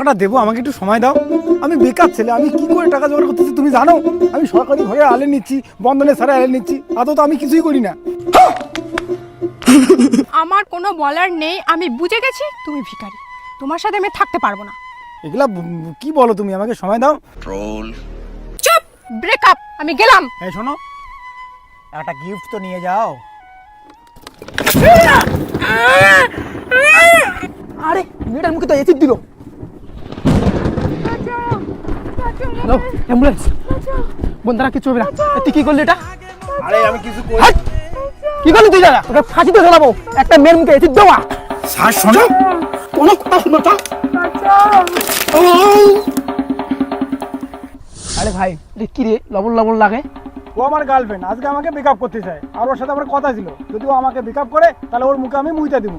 টাকাটা দেবো, আমাকে একটু সময় দাও। আমি বেকার ছেলে, আমি কি করে টাকা জোগাড় করতেছি তুমি জানো? আমি সরকারি ঘরে আলে নিচ্ছি, বন্ধনের সারা আলে নিচ্ছি, আদৌ তো আমি কিছুই করি না। আমার কোনো বলার নেই, আমি বুঝে গেছি তুমি ভিখারি। তোমার সাথে আমি থাকতে পারবো না। এগুলা কি বলো তুমি? আমাকে সময় দাও। চুপ, ব্রেকআপ, আমি গেলাম। এই শোনো, একটা গিফট তো নিয়ে যাও। আরে মেয়েটার মুখে তো এসিড দিল। Hello, ambulance. বন্ধুরা কিছু হবে না। তুই কি করলি এটা? আরে আমি কিছু করি। হাট! কি করলি তুই? দাদা ওকে ফাঁসিতে ঝোলাবো। একটা মেয়ের মুখে এসিড দেওয়া শ্বাস শোনো, কোনো কথা শুনো তো। আরে ভাই এটা কি রে, লবণ লবণ লাগে? ও আমার গার্লফ্রেন্ড, আজকে আমাকে ব্রেকআপ করতে চায়। আর ওর সাথে আমার কথা ছিল, যদি ও আমাকে ব্রেকআপ করে তাহলে ওর মুখে আমি মুইতে দিব।